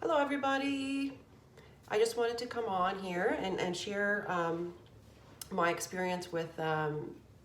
Hello everybody. I just wanted to come on here and share my experience with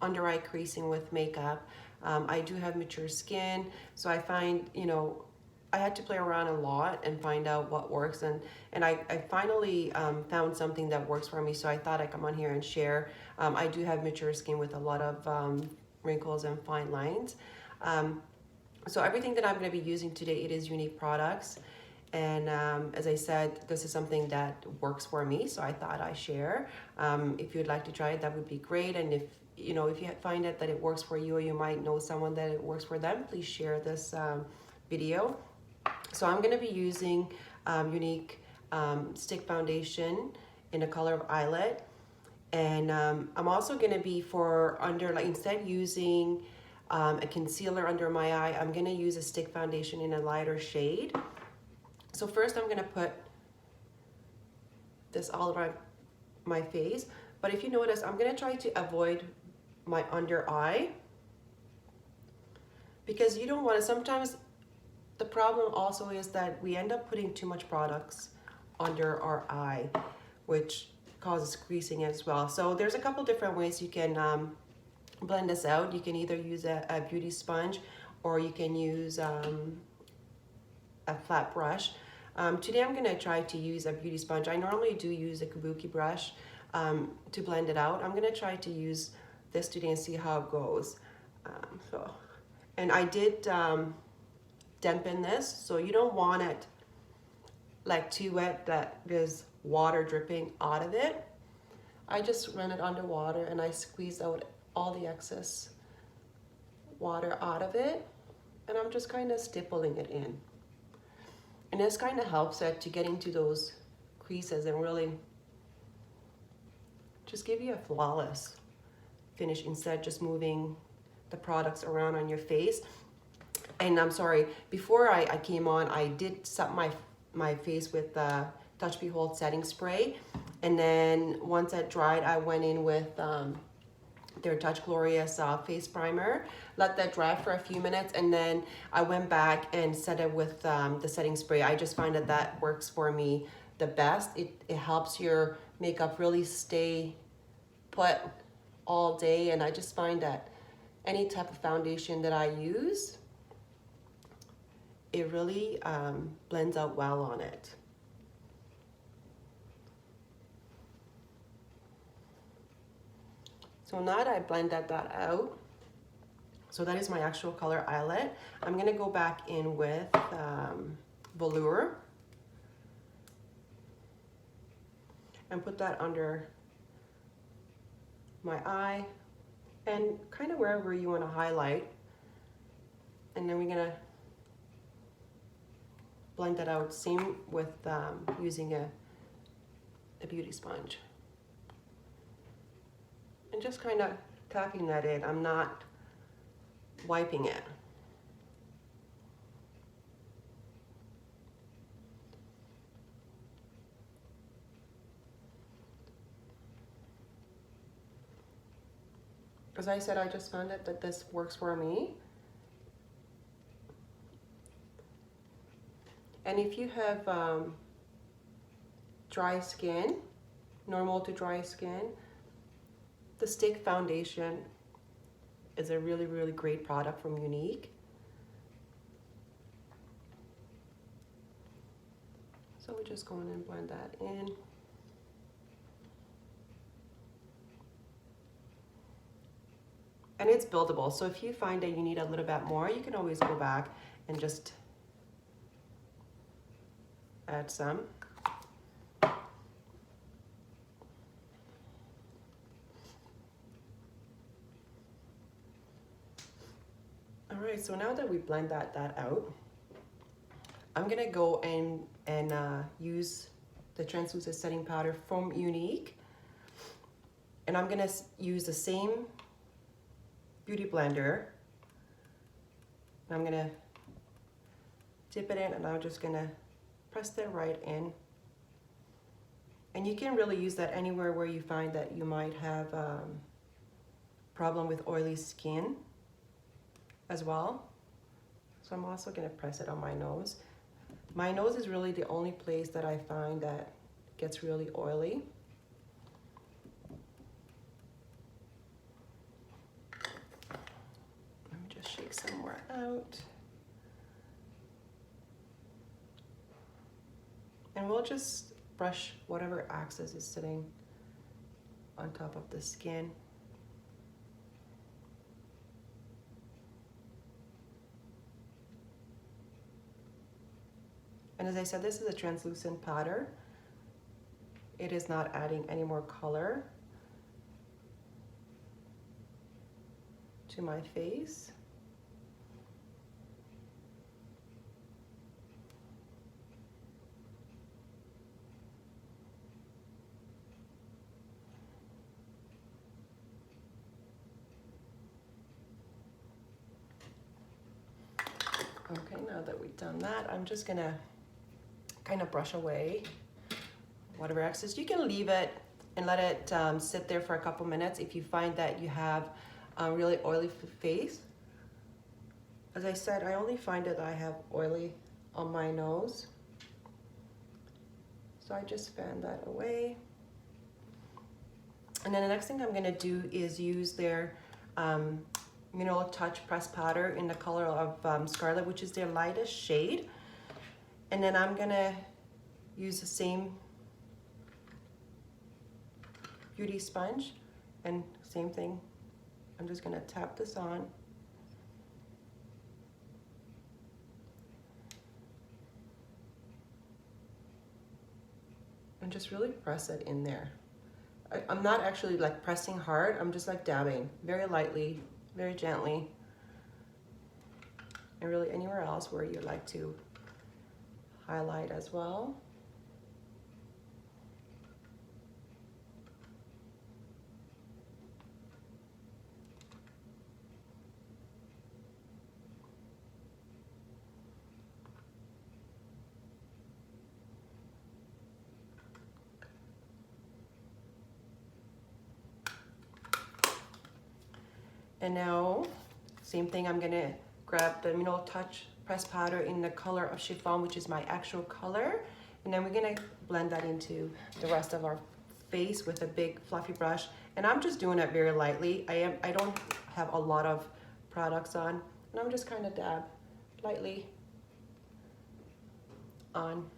under eye creasing with makeup. I do have mature skin, so I find, I had to play around a lot and find out what works, and I finally found something that works for me, so I thought I'd come on here and share. I do have mature skin with a lot of wrinkles and fine lines. So everything that I'm going to be using today, it is unique products. And as I said, this is something that works for me, so I thought I'd share. If you'd like to try it, that would be great. And if you find it that it works for you, or you might know someone that it works for them, please share this video. So I'm going to be using unique stick foundation in the color of Eyelet. And I'm also going to be instead using a concealer under my eye, I'm going to use a stick foundation in a lighter shade. So first I'm going to put this all around my face, but if you notice, I'm going to try to avoid my under eye, because you don't want to. Sometimes the problem also is that we end up putting too much products under our eye, which causes creasing as well. So there's a couple different ways you can blend this out. You can either use a beauty sponge, or you can use a flat brush. Today I'm going to try to use a beauty sponge. I normally do use a kabuki brush to blend it out. I'm going to try to use this today and see how it goes. And I did dampen this, so you don't want it like too wet that there's water dripping out of it. I just run it under water and I squeeze out all the excess water out of it, and I'm just kind of stippling it in. And this kind of helps it to get into those creases and really just give you a flawless finish instead of just moving the products around on your face. And I'm sorry, before I came on, I did set my face with the Touch Behold setting spray. And then once that dried, I went in with their Touch Glorious face primer, let that dry for a few minutes, and then I went back and set it with the setting spray. I just find that works for me the best. It helps your makeup really stay put all day, and I just find that any type of foundation that I use, it really blends out well on it. So now that I blended that out, so that is my actual color Eyelet, I'm gonna go back in with Velour and put that under my eye and kind of wherever you want to highlight. And then we're gonna blend that out, same with using a beauty sponge. And just kind of tapping that in. I'm not wiping it. As I said, I just found it that this works for me. And if you have dry skin, normal to dry skin, the stick foundation is a really, really great product from Unique. So we're just going and blend that in. And it's buildable, so if you find that you need a little bit more, you can always go back and just add some. All right, so now that we blend that out, I'm gonna go and use the translucent setting powder from Unique, and I'm gonna use the same beauty blender. I'm gonna dip it in, and I'm just gonna press that right in. And you can really use that anywhere where you find that you might have problem with oily skin as well. So I'm also gonna press it on my nose. My nose is really the only place that I find that gets really oily. Let me just shake some more out. And we'll just brush whatever excess is sitting on top of the skin. And as I said, this is a translucent powder. It is not adding any more color to my face. Okay, now that we've done that, I'm just gonna kind of brush away whatever excess. You can leave it and let it sit there for a couple minutes if you find that you have a really oily face. As I said, I only find that I have oily on my nose. So I just fan that away. And then the next thing I'm gonna do is use their Mineral Touch Pressed Powder in the color of Scarlet, which is their lightest shade. And then I'm gonna use the same beauty sponge, and same thing. I'm just gonna tap this on. And just really press it in there. I'm not actually like pressing hard, I'm just like dabbing very lightly, very gently. And really anywhere else where you'd like to highlight as well. And now, same thing, I'm gonna grab the Mineral Touch Pressed Powder in the color of Chiffon, which is my actual color. And then we're gonna blend that into the rest of our face with a big fluffy brush. And I'm just doing it very lightly. I don't have a lot of products on. And I'm just kind of dab lightly on.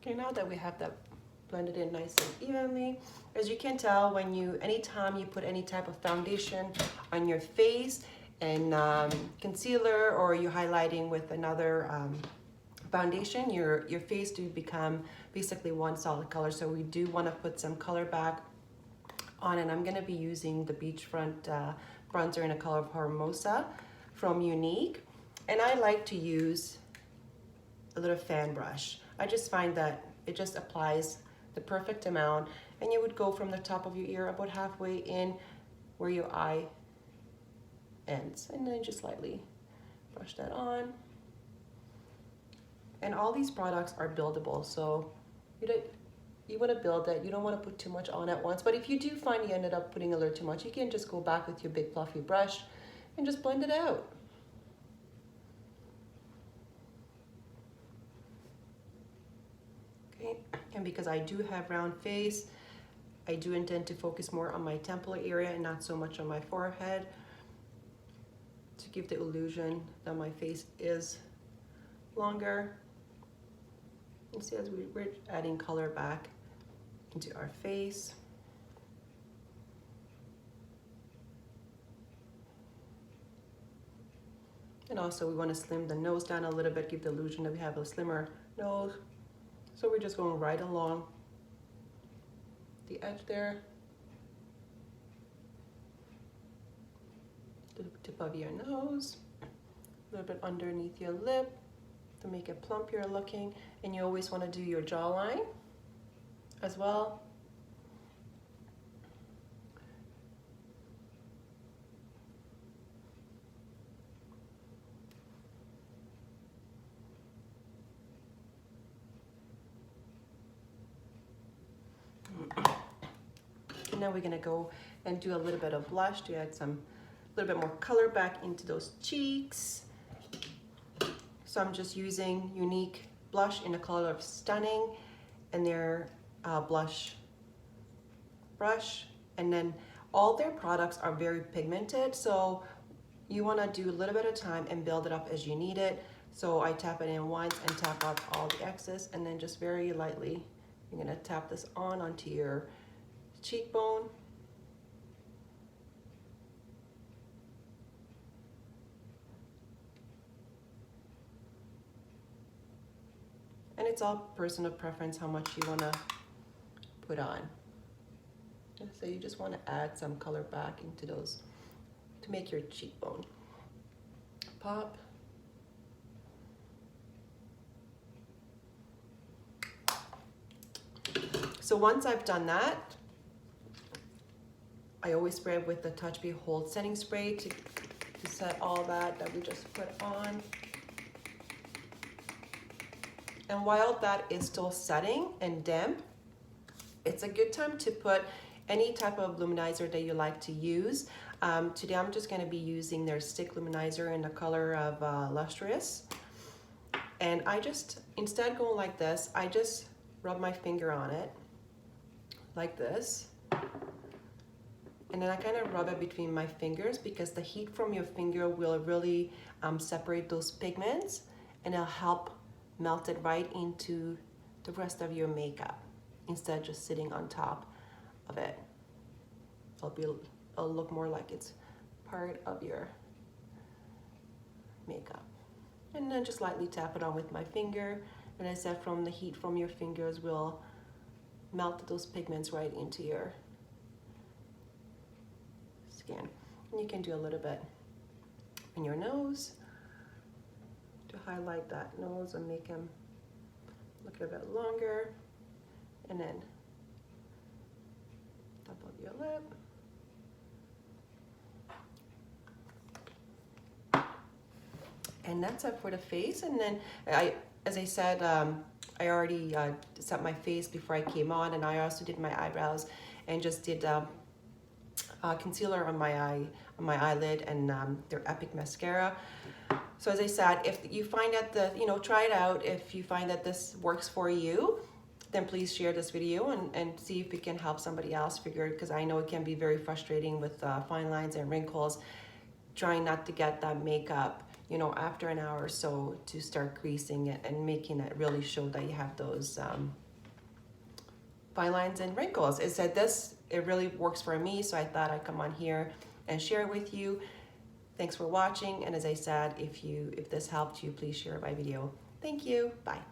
Okay, now that we have that blended in nice and evenly, as you can tell, anytime you put any type of foundation on your face and concealer, or you're highlighting with another foundation, your face do become basically one solid color. So we do want to put some color back on, and I'm going to be using the Beachfront bronzer in the color of Hermosa from Unique. And I like to use a little fan brush. I just find that it just applies the perfect amount, and you would go from the top of your ear about halfway in where your eye ends, and then just lightly brush that on. And all these products are buildable, so you want to build it. You don't want to put too much on at once, but if you do find you ended up putting a little too much, you can just go back with your big fluffy brush and just blend it out. And because I do have round face, I do intend to focus more on my temple area and not so much on my forehead, to give the illusion that my face is longer. You see, as we're adding color back into our face. And also we want to slim the nose down a little bit, give the illusion that we have a slimmer nose. So we're just going right along the edge there. The tip of your nose, a little bit underneath your lip to make it plumpier looking. And you always want to do your jawline as well. And now we're gonna go and do a little bit of blush to add some, a little bit more color back into those cheeks. So I'm just using Unique blush in the color of Stunning and their blush brush. And then all their products are very pigmented, so you wanna do a little bit of time and build it up as you need it. So I tap it in once and tap out all the excess, and then just very lightly, you're gonna tap this onto your cheekbone. And it's all personal preference how much you wanna put on. So you just wanna add some color back into those to make your cheekbone pop. So once I've done that, I always spray it with the Touch Behold setting spray to set all that we just put on. And while that is still setting and damp, it's a good time to put any type of luminizer that you like to use. Today I'm just gonna be using their stick luminizer in the color of Lustrous. And I just, instead going like this, I just rub my finger on it like this. And then I kind of rub it between my fingers because the heat from your finger will really separate those pigments, and it'll help melt it right into the rest of your makeup instead of just sitting on top of it. It'll look more like it's part of your makeup. And then just lightly tap it on with my finger. And I said, from the heat from your fingers will melt those pigments right into your skin. And you can do a little bit in your nose to highlight that nose and make him look a bit longer. And then top of your lip. And that's it for the face. And then as I said, I already set my face before I came on, and I also did my eyebrows and just did concealer on my eyelid and their Epic mascara. So as I said, if you find that try it out. If you find that this works for you, then please share this video and see if it can help somebody else figure it, because I know it can be very frustrating with fine lines and wrinkles, trying not to get that makeup after an hour or so to start creasing it and making it really show that you have those fine lines and wrinkles. It said it really works for me, so I thought I'd come on here and share it with you. Thanks for watching, and as I said, if this helped you, please share my video. Thank you. Bye.